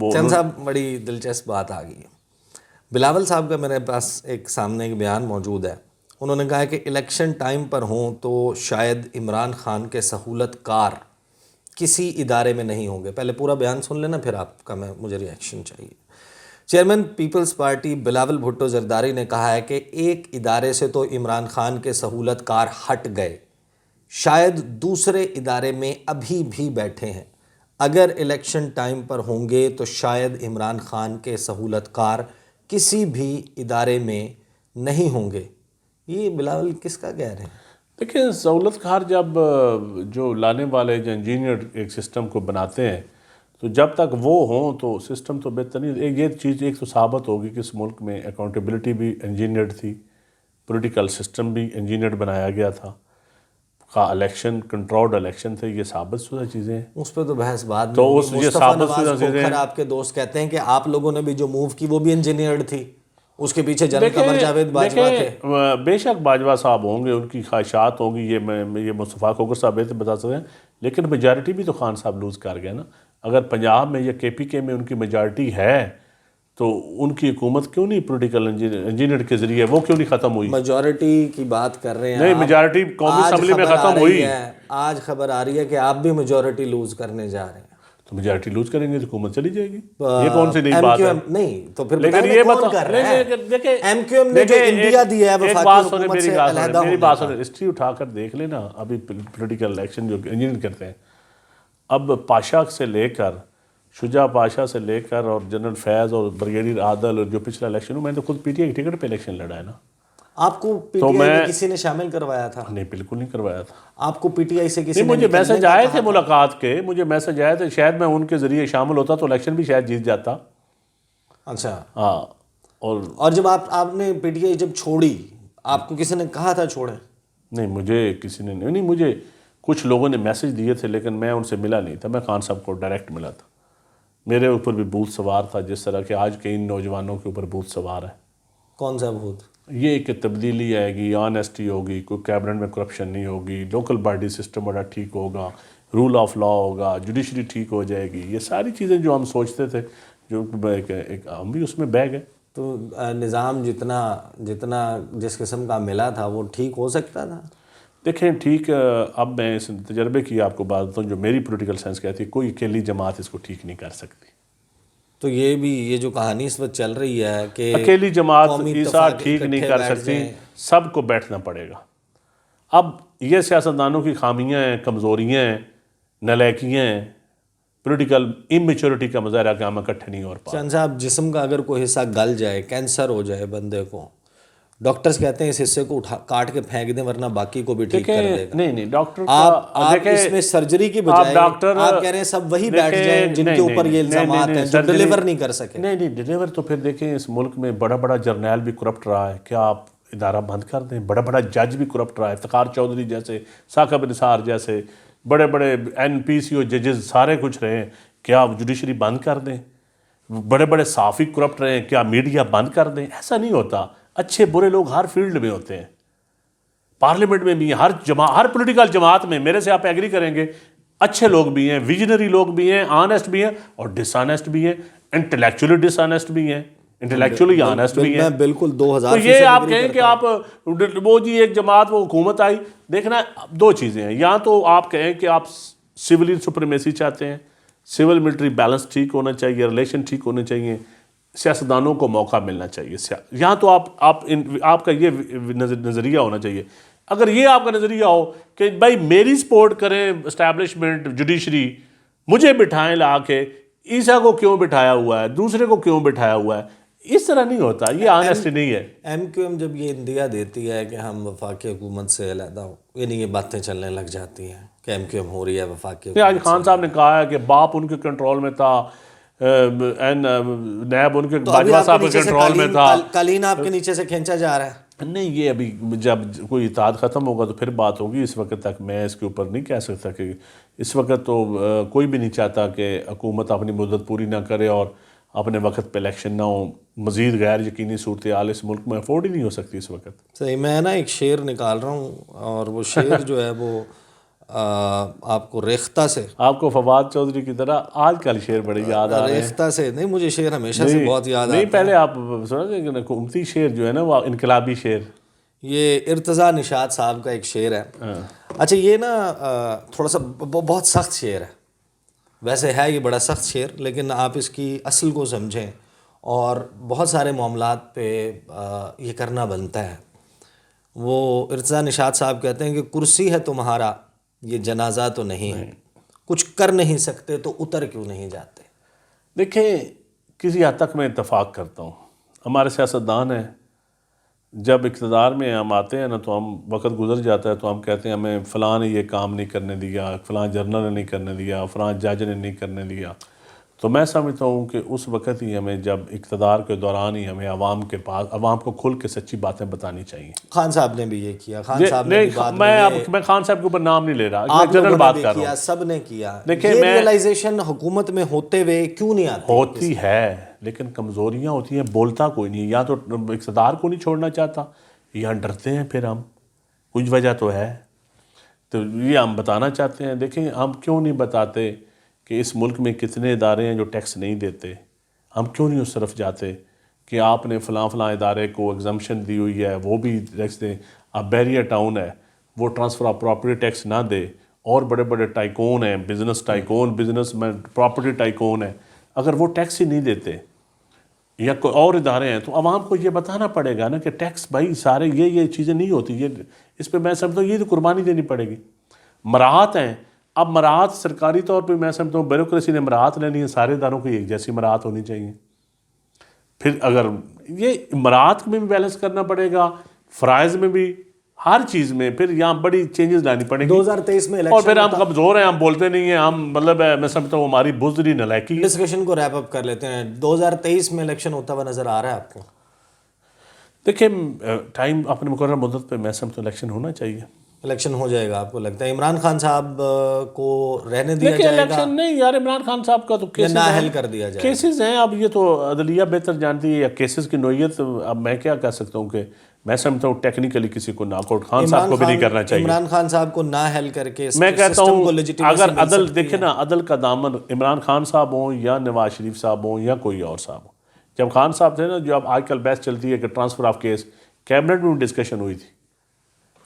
وہ چند صاحب بڑی دلچسپ بات آ گئی ہے. بلاول صاحب کا میرے پاس ایک سامنے ایک بیان موجود ہے. انہوں نے کہا کہ الیکشن ٹائم پر ہوں تو شاید عمران خان کے سہولت کار کسی ادارے میں نہیں ہوں گے. پہلے پورا بیان سن لینا پھر آپ کا مجھے ریئیکشن چاہیے. چیئرمین پیپلز پارٹی بلاول بھٹو زرداری نے کہا ہے کہ ایک ادارے سے تو عمران خان کے سہولت کار ہٹ گئے، شاید دوسرے ادارے میں ابھی بھی بیٹھے ہیں. اگر الیکشن ٹائم پر ہوں گے تو شاید عمران خان کے سہولت کار کسی بھی ادارے میں نہیں ہوں گے. یہ بلاول کس کا کہہ رہے ہیں؟ دیکھیں سہولت کار جب جو لانے والے جو انجینئر ایک سسٹم کو بناتے ہیں تو جب تک وہ ہوں تو سسٹم تو بہتر نہیں. یہ چیز ایک تو ثابت ہوگی کہ اس ملک میں اکاؤنٹیبلٹی بھی انجینئرڈ تھی، پولیٹیکل سسٹم بھی انجینئرڈ بنایا گیا تھا، الیکشن کنٹرولڈ الیکشن تھے. یہ ثابت شدہ چیزیں ہیں. اس پہ تو بحث بعد میں تو ہوگی. اس یہ مصطفیٰ ثابت نواز شدہ چیزیں کھوکھر آپ کے دوست کہتے ہیں کہ آپ لوگوں نے بھی جو موو کی وہ بھی انجینئرڈ تھی، اس کے پیچھے جنرل قمر جاوید باجوہ تھے. بے شک باجوہ صاحب ہوں گے، ان کی خواہشات ہوں گی، یہ مصطفیٰ کھوکھر صاحب بہتر بتا سکتے ہیں. لیکن میجارٹی بھی تو خان صاحب لوز کر گئے نا. اگر پنجاب میں یا کے پی کے میں ان کی میجارٹی ہے تو ان کی حکومت کیوں نہیں پولیٹیکل انجینئر کے ذریعے وہ کیوں نہیں ختم ہوئی؟ میجارٹی کی بات کر رہے ہیں نہیں، میجارٹی قومی اسمبلی میں ختم ہوئی. آج خبر آ رہی ہے کہ آپ بھی میجارٹی لوز کرنے جا رہے ہیں. تو میجارٹی لوز کریں گے تو حکومت چلی جائے گی. یہ کون سی نئی بات ہے؟ نہیں تو پھر لیکن یہ بتا ایم کیو ایم نے جو انڈیا دیا ہے وفاقی حکومت سے علیحدہ ہونے میری بات سنیں، ہسٹری اٹھا کر دیکھ لینا. ابھی پولیٹیکل الیکشن جو انجینئر کرتے ہیں، اب پاشا سے لے کر شجاع پاشا سے لے کر اور جنرل فیض اور بریگیڈیئر عادل اور جو پچھلا الیکشن ہوں، میں نے تو خود پی ٹی آئی کی ٹکٹ پہ الیکشن لڑا ہے نا. آپ کو پی ٹی آئی میں کسی نے شامل کروایا تھا؟ نہیں، بالکل نہیں کروایا تھا. آپ کو پی ٹی آئی سے کسی نے مجھے میسج آئے تھے ملاقات کے، مجھے میسج آئے تھے، شاید میں ان کے ذریعے شامل ہوتا تو الیکشن بھی شاید جیت جاتا. اچھا ہاں. اور جب آپ نے پی ٹی آئی جب چھوڑی، آپ کو کسی نے کہا تھا چھوڑیں؟ نہیں، مجھے کسی نے نہیں، مجھے کچھ لوگوں نے میسج دیے تھے لیکن میں ان سے ملا نہیں تھا. میں خان صاحب کو ڈائریکٹ ملا تھا. میرے اوپر بھی بھوت سوار تھا جس طرح کہ آج کئی نوجوانوں کے اوپر بھوت سوار ہے. کون سا بھوت؟ یہ کہ تبدیلی آئے گی، آنیسٹی ہوگی، کوئی کیبنٹ میں کرپشن نہیں ہوگی، لوکل باڈی سسٹم بڑا ٹھیک ہوگا، رول آف لا ہوگا، جوڈیشری ٹھیک ہو جائے گی. یہ ساری چیزیں جو ہم سوچتے تھے، جو ہم بھی اس میں بہ گئے. تو نظام جتنا جس قسم کا ملا تھا وہ ٹھیک ہو سکتا تھا؟ دیکھیں ٹھیک، اب میں اس تجربے کی آپ کو بات بتاؤں جو میری پولیٹیکل سائنس کہتی ہے، کوئی اکیلی جماعت اس کو ٹھیک نہیں کر سکتی. تو یہ جو کہانی اس وقت چل رہی ہے کہ اکیلی جماعت ایسا ٹھیک نہیں کر سکتی، سب کو بیٹھنا پڑے گا. اب یہ سیاستدانوں کی خامیاں ہیں، کمزوریاں ہیں، نالائکیاں ہیں، پولیٹیکل اممیچورٹی کا مظاہرہ کہ ہم اکٹھے نہیں ہو پا. چند صاحب، جسم کا اگر کوئی حصہ گل جائے، کینسر ہو جائے بندے کو، ڈاکٹرز کہتے ہیں اس حصے کو کاٹ کے پھینک دیں ورنہ باقی کو بھی ٹھیک کر دے گا. نہیں، ڈاکٹر آپ اس میں سرجری کی بجائے آپ کہہ رہے ہیں سب وہی بیٹھ جائیں جن کے اوپر یہ الزامات ہیں جو ڈیلیور نہیں کر سکے. نہیں، ڈیلیور تو پھر دیکھیں اس ملک میں بڑا جرنیل بھی کرپٹ رہا ہے. کیا آپ ادارہ بند کر دیں؟ بڑا جج بھی کرپٹ رہا ہے. افتخار چودھری جیسے، ثاقب نثار جیسے بڑے این پی سی او ججز سارے کچھ رہے ہیں. کیا آپ جوڈیشری بند کر دیں؟ بڑے صحافی کرپٹ رہے ہیں. کیا میڈیا بند کر دیں؟ ایسا نہیں ہوتا. اچھے برے لوگ ہر فیلڈ میں ہوتے ہیں. پارلیمنٹ میں بھی، ہر پولیٹیکل جماعت میں میرے سے آپ ایگری کریں گے، اچھے لوگ بھی ہیں، ویژنری لوگ بھی ہیں، آنیسٹ بھی ہیں اور ڈس آنیسٹ بھی ہیں، انٹلیکچولی ڈس آنیسٹ بھی ہیں، انٹلیکچولی آنیسٹ بھی ہیں. بالکل 2000. تو یہ آپ کہیں کہ آپ وہ جی ایک جماعت وہ حکومت آئی. دیکھنا دو چیزیں ہیں، یا تو آپ کہیں کہ آپ سول سپریمیسی چاہتے ہیں، سول ملٹری بیلنس ٹھیک ہونا چاہیے، ریلیشن ٹھیک ہونے چاہیے، سیاستدانوں کو موقع ملنا چاہیے. یہاں تو آپ کا یہ نظریہ ہونا چاہیے. اگر یہ آپ کا نظریہ ہو کہ بھائی میری سپورٹ کریں اسٹیبلشمنٹ، جوڈیشری، مجھے بٹھائیں لا کے، عیسیٰ کو کیوں بٹھایا ہوا ہے، دوسرے کو کیوں بٹھایا ہوا ہے، اس طرح نہیں ہوتا. یہ آنیسٹی نہیں ہے. ایم کیو ایم جب یہ اندیا دیتی ہے کہ ہم وفاقی حکومت سے علیحدہ ہو، یعنی یہ باتیں چلنے لگ جاتی ہیں کہ ایم کیو ایم ہو رہی ہے وفاقی حکومت. آج خان صاحب نے کہا ہے کہ باپ ان کے کنٹرول میں تھا، نیب ان کے باجوہ صاحب کے کنٹرول میں تھا. قالین آپ کے نیچے سے کھینچا جا رہا ہے. نہیں، یہ ابھی جب کوئی اتحاد ختم ہوگا تو پھر بات ہوگی. اس وقت تک میں اس کے اوپر نہیں کہہ سکتا کہ اس وقت تو کوئی بھی نہیں چاہتا کہ حکومت اپنی مدت پوری نہ کرے اور اپنے وقت پہ الیکشن نہ ہو. مزید غیر یقینی صورتحال اس ملک میں افورڈ ہی نہیں ہو سکتی اس وقت. صحیح. میں نا ایک شعر نکال رہا ہوں اور وہ شعر جو ہے وہ آپ کو ریختہ سے، آپ کو فواد چودھری کی طرح آج کل شعر بڑے یاد آ رہے ہیں. ریختہ سے نہیں، مجھے شعر ہمیشہ سے بہت یاد نہیں آتا ہے. پہلے آپ سنا تھے کہ حکومتی شعر جو ہے نا وہ انقلابی شعر. یہ ارتضیٰ نشاط صاحب کا ایک شعر ہے. اچھا یہ نا تھوڑا سا بہت سخت شعر ہے، ویسے ہے یہ بڑا سخت شعر، لیکن آپ اس کی اصل کو سمجھیں اور بہت سارے معاملات پہ یہ کرنا بنتا ہے. وہ ارتضیٰ نشاط صاحب کہتے ہیں کہ کرسی ہے تمہارا یہ جنازہ تو نہیں ہے، کچھ کر نہیں سکتے تو اتر کیوں نہیں جاتے. دیکھیں کسی حد تک میں اتفاق کرتا ہوں. ہمارے سیاستدان ہیں جب اقتدار میں ہم آتے ہیں نا تو ہم وقت گزر جاتا ہے تو ہم کہتے ہیں ہمیں فلاں نے یہ کام نہیں کرنے دیا، فلاں جرنل نے نہیں کرنے دیا، فلاں جج نے نہیں کرنے دیا. تو میں سمجھتا ہوں کہ اس وقت ہی ہمیں جب اقتدار کے دوران ہی ہمیں عوام کے پاس عوام کو کھل کے سچی باتیں بتانی چاہیے. خان صاحب نے بھی یہ کیا، خان صاحب نے بھی بات میں خان صاحب کے اوپر نام نہیں لے رہا، میں آپ جنرل لوگوں بات نے کر بھی رہا کیا، ہوں. سب نے کیا. دیکھیں یہ میں ریئلائزیشن حکومت میں ہوتے ہوئے کیوں نہیں آتی؟ ہوتی ہے لیکن کمزوریاں ہوتی ہیں، بولتا کوئی نہیں. یا تو اقتدار کو نہیں چھوڑنا چاہتا یا ڈرتے ہیں، پھر ہم کچھ وجہ تو ہے. تو یہ ہم بتانا چاہتے ہیں. دیکھیں ہم کیوں نہیں بتاتے کہ اس ملک میں کتنے ادارے ہیں جو ٹیکس نہیں دیتے. ہم کیوں نہیں اس طرف جاتے کہ آپ نے فلاں فلاں ادارے کو ایگزمپشن دی ہوئی ہے وہ بھی ٹیکس دیں. اب بیریا ٹاؤن ہے وہ ٹرانسفر آف پراپرٹی ٹیکس نہ دے، اور بڑے بڑے ٹائکون ہیں، بزنس ٹائکون، بزنس میں پراپرٹی ٹائکون ہیں، اگر وہ ٹیکس ہی نہیں دیتے یا کوئی اور ادارے ہیں تو عوام کو یہ بتانا پڑے گا نا کہ ٹیکس بھائی سارے یہ چیزیں نہیں ہوتی. یہ اس پہ میں سمجھتا ہوں یہ تو قربانی دینی پڑے گی. مراعات ہیں، اب مراعات سرکاری طور پہ میں سمجھتا ہوں بیوروکریسی نے مراعات لینی ہے، سارے اداروں کی ایک جیسی مراعات ہونی چاہیے. پھر اگر یہ مراعات میں بھی بیلنس کرنا پڑے گا، فرائض میں بھی، ہر چیز میں پھر یہاں بڑی چینجز لانی پڑیں گی. 2023 میں اور پھر الیکشن ہم کمزور ہیں، ہم بولتے نہیں ہیں، ہم مطلب میں سمجھتا ہوں ہماری بزدلی نالائکی ہے. ڈسکشن کو ریپ اپ کر لیتے ہیں. 2023 میں الیکشن ہوتا ہوا نظر آ رہا ہے آپ کو؟ دیکھیں ٹائم اپنے مقررہ مدت پہ میں سمجھتا ہوں الیکشن ہونا چاہیے. الیکشن ہو جائے گا آپ کو لگتا ہے؟ عمران خان صاحب کو رہنے دیا دیکھیں جائے گا الیکشن نہیں یار، عمران خان صاحب کا تو یا کیسز نااہل ہیں، کر دیا جائے گا؟ کیسز ہیں. اب یہ تو عدلیہ بہتر جانتی ہے یا کیسز کی نوعیت. اب میں کیا کہہ سکتا ہوں کہ میں سمجھتا ہوں ٹیکنیکلی کسی کو ناک آؤٹ خان صاحب کو بھی نہیں کرنا چاہیے. عمران خان صاحب کو نااہل کر کے میں کہتا سسٹم کو ہوں لیجیٹیمیسی اگر مل عدل سکتی دیکھیں ہے. نا، عدل کا دامن عمران خان صاحب ہوں یا نواز شریف صاحب ہوں یا کوئی اور صاحب ہو. جب خان صاحب تھے نا، جو اب آج کل بحث چلتی ہے کہ ٹرانسفر آف کیس، کیبنٹ میں بھی ڈسکشن ہوئی تھی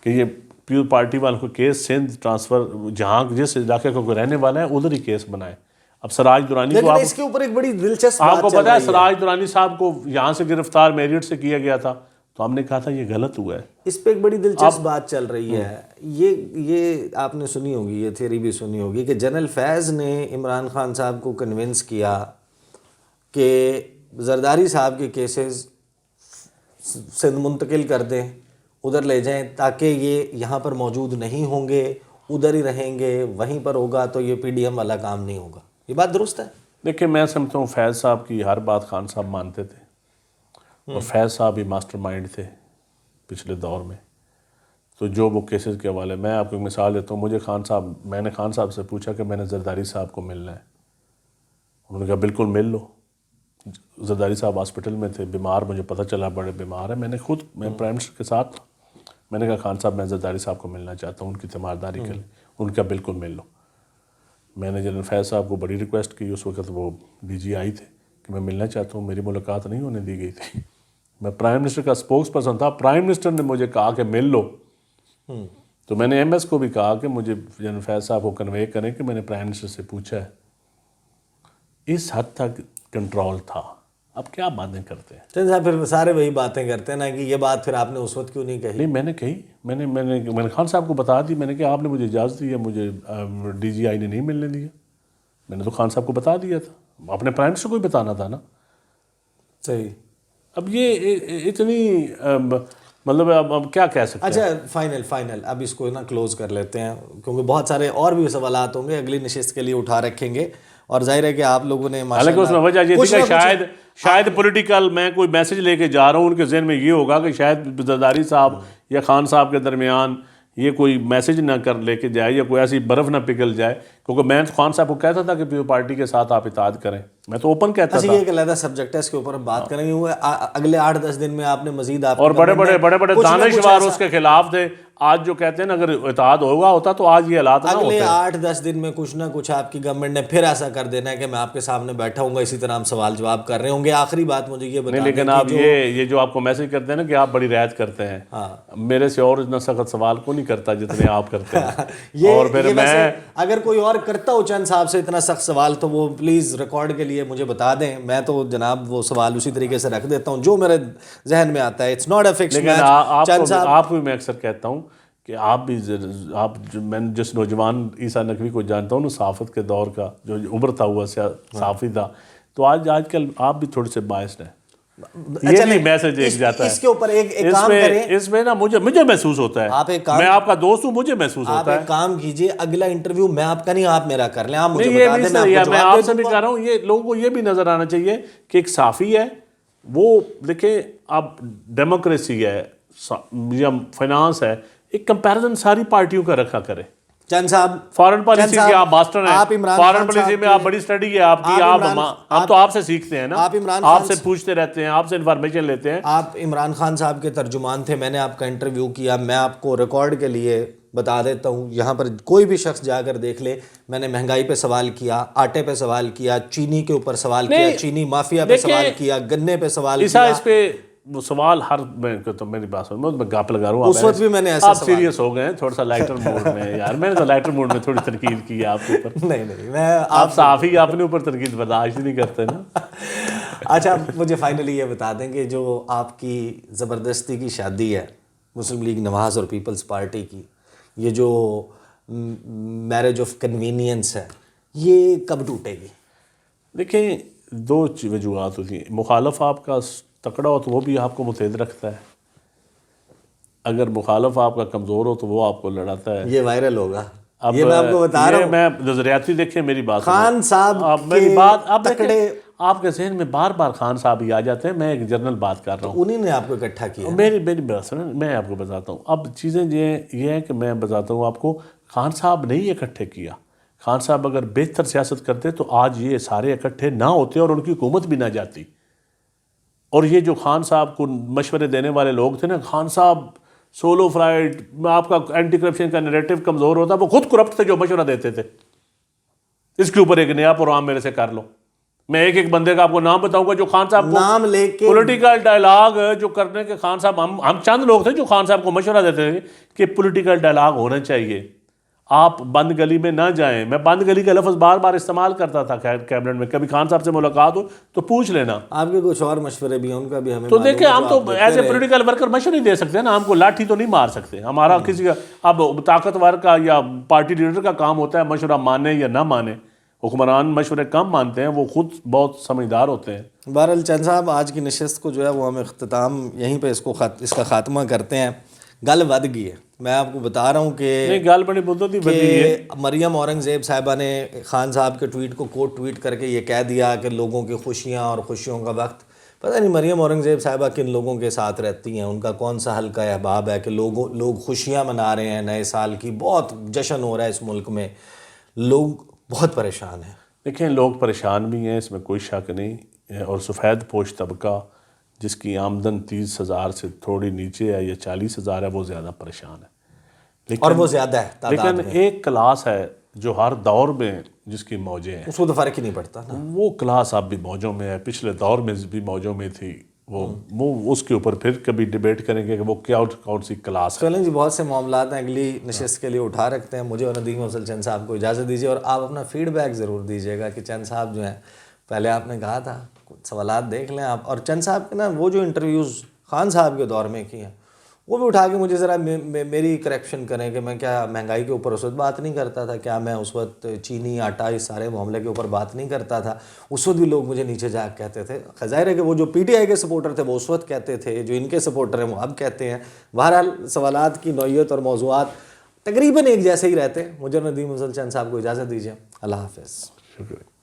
کہ یہ پیور پارٹی والوں کو کیس سندھ ٹرانسفر جہاں جس علاقے کو کوئی رہنے والا ہے ادھر ہی کیس بنائے. اب سراج درانی کو لیکن اس کے اوپر ایک بڑی دلچسپ آپ بات کو چل پتا ہے رہی ہے. سراج درانی صاحب کو یہاں سے گرفتار میریٹ سے کیا گیا تھا تو ہم نے کہا تھا یہ غلط ہوا ہے. اس پہ ایک بڑی دلچسپ بات چل رہی ہے. یہ آپ نے سنی ہوگی، یہ تھیوری بھی سنی ہوگی کہ جنرل فیض نے عمران خان صاحب کو کنونس کیا کہ زرداری صاحب کے کیسز سندھ منتقل کر دیں، ادھر لے جائیں تاکہ یہ یہاں پر موجود نہیں ہوں گے، ادھر ہی رہیں گے، وہیں پر ہوگا تو یہ پی ڈی ایم والا کام نہیں ہوگا. یہ بات درست ہے؟ دیکھیں میں سمجھتا ہوں فیض صاحب کی ہر بات خان صاحب مانتے تھے اور فیض صاحب ہی ماسٹر مائنڈ تھے پچھلے دور میں. تو جو وہ کیسز کے حوالے، میں آپ کو ایک مثال دیتا ہوں. میں نے خان صاحب سے پوچھا کہ میں نے زرداری صاحب کو ملنا ہے. انہوں نے کہا بالکل مل لو. زرداری صاحب ہاسپٹل میں تھے بیمار، مجھے پتہ چلا بڑے بیمار ہیں. میں پرائم منسٹر کے ساتھ میں نے کہا خان صاحب میں زرداری صاحب کو ملنا چاہتا ہوں ان کی تیمارداری کے لیے. ان کا بالکل مل لو. میں نے جنرل فیض صاحب کو بڑی ریکویسٹ کی، اس وقت وہ ڈی جی آئی تھے، کہ میں ملنا چاہتا ہوں. میری ملاقات نہیں ہونے دی گئی تھی. میں پرائم منسٹر کا سپوکس پرسن تھا، پرائم منسٹر نے مجھے کہا کہ مل لو. تو میں نے ایم ایس کو بھی کہا کہ مجھے جنرل فیض صاحب کو کنوے کریں کہ میں نے پرائم منسٹر سے پوچھا ہے. اس حد تک کنٹرول تھا. اب کیا باتیں کرتے ہیں چند صاحب، پھر سارے وہی باتیں کرتے ہیں نا کہ یہ بات پھر آپ نے اس وقت کیوں نہیں کہی؟ نہیں میں نے کہی، میں نے خان صاحب کو بتا دی. میں نے کہا آپ نے مجھے اجازت دی ہے، مجھے ڈی جی آئی نے نہیں ملنے دیا. میں نے تو خان صاحب کو بتا دیا تھا، اپنے پرائم منسٹر کو بھی بتانا تھا نا. صحیح. اب یہ اتنی مطلب اب کیا کہہ سکتے ہیں. اچھا فائنل اب اس کو نا کلوز کر لیتے ہیں، کیونکہ بہت سارے اور بھی سوالات ہوں گے اگلی نشست کے لیے اٹھا رکھیں گے. اور ظاہر ہے کہ آپ لوگوں نے حالانکہ اس میں وجہ یہ تھی کہ شاید پولیٹیکل میں کوئی میسج لے کے جا رہا ہوں، ان کے ذہن میں یہ ہوگا کہ شاید زرداری صاحب یا خان صاحب کے درمیان یہ کوئی میسج نہ کر لے کے جائے یا کوئی ایسی برف نہ پگھل جائے. کیونکہ میں خان صاحب کو کہتا تھا کہ پیو پارٹی کے ساتھ آپ اتحاد کریں، میں تو اوپن کہتا تھا. یہ ایک علیحدہ سبجیکٹ ہے، اس کے اوپر ہم بات کریں گے. اگلے 8-10 دن میں آپ نے مزید آپ اور بڑے بڑے دانشور اس کے خلاف تھے. آج جو کہتے ہیں نا اگر اتحاد ہوتا تو آج یہ حالات نہ اگلے ہوتے 8-10 دن میں کچھ نہ کچھ آپ کی گورنمنٹ نے پھر ایسا کر دینا ہے کہ میں آپ کے سامنے بیٹھا ہوں گا، اسی طرح ہم سوال جواب کر رہے ہوں گے. آخری بات مجھے یہ بتا نہیں. دیں لیکن آپ یہ جو آپ کو میسج کرتے ہیں نا کہ آپ بڑی رعایت کرتے ہیں, میرے سے اور اتنا سخت سوال کو نہیں کرتا جتنے آپ کرتے ہیں. اور پھر میں اگر کوئی اور کرتا ہو چند صاحب سے اتنا سخت سوال تو وہ پلیز ریکارڈ کے لیے مجھے بتا دیں, میں تو جناب وہ سوال اسی طریقے سے رکھ دیتا ہوں جو میرے ذہن میں آتا ہے. It's not a fix match. آپ کو میں اکثر کہتا ہوں کہ آپ بھی میں جس نوجوان عیسیٰ نقوی کو جانتا ہوں نا, صحافت کے دور کا جو ابھرتا ہوا صحافی تھا, تو آج کل آپ بھی تھوڑے سے باعث ہیں. یہ نہیں میسج ایک جاتا ہے اس کے اوپر ایک کام کریں, اس میں نا مجھے محسوس ہوتا ہے, میں آپ کا دوست ہوں, مجھے محسوس ہوتا ہے. آپ ایک کام کیجئے, اگلا انٹرویو میں آپ کا نہیں آپ میرا کر لیں, آپ مجھے یہ بتا بھی دیں صحیح ہے. میں آپ سے بھی کہہ رہا ہوں, یہ لوگوں کو یہ بھی نظر آنا چاہیے کہ ایک صحافی ہے, وہ دیکھیں اب ڈیموکریسی ہے یا فائنانس ہے, ایک کمپیریزن ساری پارٹیوں کا رکھا کرے. چند صاحب فارن پالیسی کے آپ ماسٹر ہیں, فارن پالیسی میں آپ بڑی سٹڈی ہے آپ کی, ہم تو آپ سے سیکھتے ہیں نا, آپ سے پوچھتے رہتے ہیں, آپ سے انفارمیشن لیتے ہیں. آپ عمران خان صاحب کے ترجمان تھے, میں نے آپ کا انٹرویو کیا, میں آپ کو ریکارڈ کے لیے بتا دیتا ہوں, یہاں پر کوئی بھی شخص جا کر دیکھ لے. میں نے مہنگائی پہ سوال کیا, آٹے پہ سوال کیا, چینی کے اوپر سوال کیا, چینی مافیا پہ سوال کیا, گنے پہ سوال کیا. اس پہ سوال ہر تو میری بات سن, میں گاپ لگا رہا ہوں, اس وقت بھی میں نے ایسا آپ سیریس ہو گئے ہیں تھوڑا سا لائٹر موڈ میں. یار میں نے تو لائٹر موڈ میں تھوڑی تنقید کی ہے آپ کے اوپر. نہیں میں آپ صحافی اپنے اوپر تنقید برداشت نہیں کرتے نا. اچھا مجھے فائنلی یہ بتا دیں کہ جو آپ کی زبردستی کی شادی ہے مسلم لیگ نواز اور پیپلز پارٹی کی, یہ جو میرج آف کنوینئنس ہے, یہ کب ٹوٹے گی؟ دیکھیں دو وجوہات ہوتی ہیں. مخالف آپ کا تکڑا ہو تو وہ بھی آپ کو متحد رکھتا ہے, اگر مخالف آپ کا کمزور ہو تو وہ آپ کو لڑاتا ہے. یہ وائرل ہوگا. اب یہ میں آپ کو بتا رہا ہوں, میں نظریاتی دیکھیں میری بات خان صاحب میری بات اب تکڑے, آپ کے ذہن میں بار بار خان صاحب ہی آ جاتے ہیں. میں ایک جنرل بات کر رہا ہوں, انہی نے آپ کو اکٹھا کیا. میری بات سنیں, میں آپ کو بتاتا ہوں. اب چیزیں یہ ہے کہ میں بتاتا ہوں آپ کو, خان صاحب نہیں اکٹھے کیا. خان صاحب اگر بہتر سیاست کرتے تو آج یہ سارے اکٹھے نہ ہوتے اور ان کی حکومت بھی نہ جاتی. اور یہ جو خان صاحب کو مشورے دینے والے لوگ تھے نا, خان صاحب سولو فرائٹ, آپ کا اینٹی کرپشن کا نیریٹو کمزور ہوتا, وہ خود کرپٹ تھے جو مشورہ دیتے تھے. اس کے اوپر ایک نیا پروگرام میرے سے کر لو, میں ایک بندے کا آپ کو نام بتاؤں گا جو خان صاحب کو نام لے کے پولیٹیکل ڈائلاگ جو کرنے کے خان صاحب, ہم چند لوگ تھے جو خان صاحب کو مشورہ دیتے تھے کہ پولیٹیکل ڈائلاگ ہونا چاہیے, آپ بند گلی میں نہ جائیں. میں بند گلی کا لفظ بار بار استعمال کرتا تھا کیبنٹ میں, کبھی خان صاحب سے ملاقات ہو تو پوچھ لینا. آپ کے کچھ اور مشورے بھی ہیں, ان کا بھی ہمیں تو دیکھیں, ہم تو ایز اے پولیٹیکل ورکر مشورے دے سکتے ہیں نا, ہم کو لاٹھی تو نہیں مار سکتے. ہمارا کسی کا اب طاقتور کا یا پارٹی لیڈر کا کام ہوتا ہے مشورہ مانے یا نہ مانے. حکمران مشورے کم مانتے ہیں, وہ خود بہت سمجھدار ہوتے ہیں. بہرحال چند صاحب آج کی نشست کو جو ہے وہ ہم اختتام یہیں پہ اس کا خاتمہ کرتے ہیں. گل ود گئی ہے, میں آپ کو بتا رہا ہوں کہ گل بڑی بدتی بدی ہے. مریم اورنگزیب صاحبہ نے خان صاحب کے ٹویٹ کو کوٹ ٹویٹ کر کے یہ کہہ دیا کہ لوگوں کی خوشیاں اور خوشیوں کا وقت. پتہ نہیں مریم اورنگزیب صاحبہ کن لوگوں کے ساتھ رہتی ہیں, ان کا کون سا حلقہ احباب ہے کہ لوگ خوشیاں منا رہے ہیں نئے سال کی, بہت جشن ہو رہا ہے اس ملک میں, لوگ بہت پریشان ہیں. دیکھیں لوگ پریشان بھی ہیں, اس میں کوئی شک نہیں, اور سفید پوش طبقہ جس کی آمدن 30,000 سے تھوڑی نیچے ہے یا 40,000 ہے, وہ زیادہ پریشان ہے. اور وہ زیادہ ہے تعداد لیکن ایک کلاس ہے جو ہر دور میں جس کی موجیں ہیں, اس کو تو فرق ہی نہیں پڑتا نا. وہ کلاس اب بھی موجوں میں ہے, پچھلے دور میں بھی موجوں میں تھی. وہ اس کے اوپر پھر کبھی ڈیبیٹ کریں گے کہ وہ کون سی کلاس ہے. چلیں جی, بہت سے معاملات ہیں, اگلی نشست کے لیے اٹھا رکھتے ہیں. مجھے اور ندیم افضل چند صاحب کو اجازت دیجیے, اور آپ اپنا فیڈ بیک ضرور دیجیے گا کہ چند صاحب جو ہیں, پہلے آپ نے کہا تھا کچھ سوالات دیکھ لیں آپ, اور چند صاحب کے نا وہ جو انٹرویوز خان صاحب کے دور میں کی ہیں وہ بھی اٹھا کے مجھے ذرا میری کریکشن کریں کہ میں کیا مہنگائی کے اوپر اس وقت بات نہیں کرتا تھا, کیا میں اس وقت چینی آٹا اس سارے معاملے کے اوپر بات نہیں کرتا تھا. اس وقت بھی لوگ مجھے نیچے جا کے کہتے تھے. ظاہر ہے کہ وہ جو پی ٹی آئی کے سپورٹر تھے وہ اس وقت کہتے تھے, جو ان کے سپورٹر ہیں وہ اب کہتے ہیں. بہرحال سوالات کی نوعیت اور موضوعات تقریباً ایک جیسے ہی رہتے ہیں. مجھے ندیم افضل چند صاحب کو اجازت دیجیے. اللہ حافظ. شکریہ.